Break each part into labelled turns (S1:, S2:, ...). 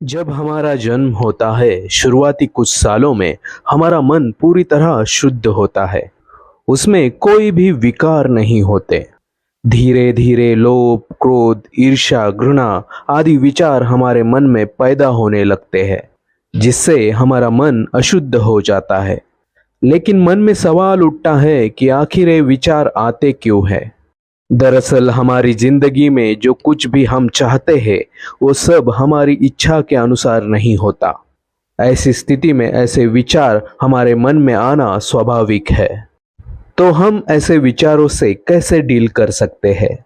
S1: जब हमारा जन्म होता है, शुरुआती कुछ सालों में हमारा मन पूरी तरह शुद्ध होता है। उसमें कोई भी विकार नहीं होते। धीरे धीरे लोभ, क्रोध, ईर्ष्या, घृणा आदि विचार हमारे मन में पैदा होने लगते हैं, जिससे हमारा मन अशुद्ध हो जाता है। लेकिन मन में सवाल उठता है कि आखिर ये विचार आते क्यों है। दरअसल हमारी जिंदगी में जो कुछ भी हम चाहते हैं वो सब हमारी इच्छा के अनुसार नहीं होता। ऐसी स्थिति में ऐसे विचार हमारे मन में आना स्वाभाविक है। तो हम ऐसे विचारों से कैसे डील कर सकते हैं?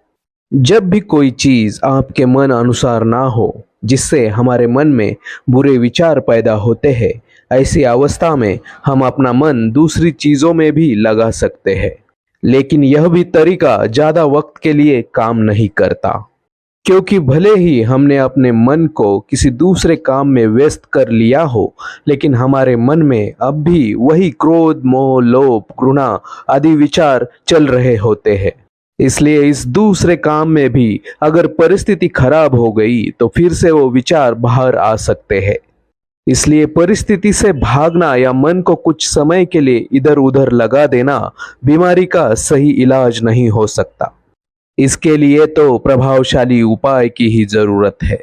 S1: जब भी कोई चीज आपके मन अनुसार ना हो, जिससे हमारे मन में बुरे विचार पैदा होते हैं, ऐसी अवस्था में हम अपना मन दूसरी चीजों में भी लगा सकते हैं। लेकिन यह भी तरीका ज्यादा वक्त के लिए काम नहीं करता, क्योंकि भले ही हमने अपने मन को किसी दूसरे काम में व्यस्त कर लिया हो, लेकिन हमारे मन में अब भी वही क्रोध, मोह, लोभ, घृणा आदि विचार चल रहे होते हैं। इसलिए इस दूसरे काम में भी अगर परिस्थिति खराब हो गई तो फिर से वो विचार बाहर आ सकते हैं। इसलिए परिस्थिति से भागना या मन को कुछ समय के लिए इधर उधर लगा देना बीमारी का सही इलाज नहीं हो सकता। इसके लिए तो प्रभावशाली उपाय की ही जरूरत है।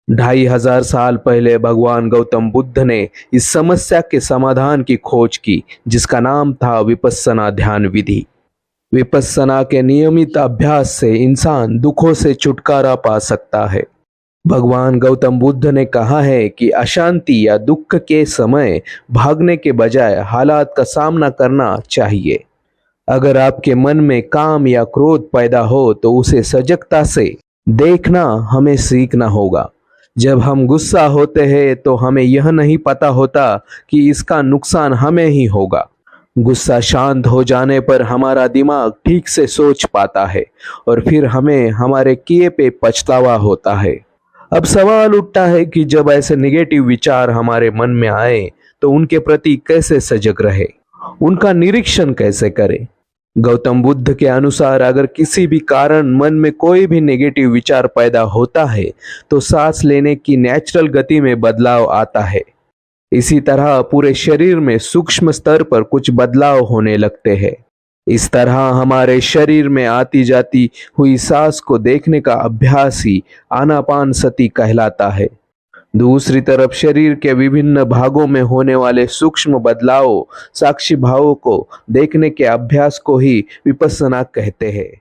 S1: 2500 साल पहले भगवान गौतम बुद्ध ने इस समस्या के समाधान की खोज की, जिसका नाम था विपस्सना ध्यान विधि। विपस्सना के नियमित अभ्यास से इंसान दुखों से छुटकारा पा सकता है। भगवान गौतम बुद्ध ने कहा है कि अशांति या दुख के समय भागने के बजाय हालात का सामना करना चाहिए। अगर आपके मन में काम या क्रोध पैदा हो तो उसे सजगता से देखना हमें सीखना होगा। जब हम गुस्सा होते हैं तो हमें यह नहीं पता होता कि इसका नुकसान हमें ही होगा। गुस्सा शांत हो जाने पर हमारा दिमाग ठीक से सोच पाता है और फिर हमें हमारे किए पे पछतावा होता है। अब सवाल उठता है कि जब ऐसे नेगेटिव विचार हमारे मन में आए तो उनके प्रति कैसे सजग रहे, उनका निरीक्षण कैसे करें। गौतम बुद्ध के अनुसार अगर किसी भी कारण मन में कोई भी नेगेटिव विचार पैदा होता है तो सांस लेने की नेचुरल गति में बदलाव आता है। इसी तरह पूरे शरीर में सूक्ष्म स्तर पर कुछ बदलाव होने लगते हैं। इस तरह हमारे शरीर में आती जाती हुई सांस को देखने का अभ्यास ही आनापानसति कहलाता है। दूसरी तरफ शरीर के विभिन्न भागों में होने वाले सूक्ष्म बदलावों, साक्षी भावों को देखने के अभ्यास को ही विपस्सना कहते हैं।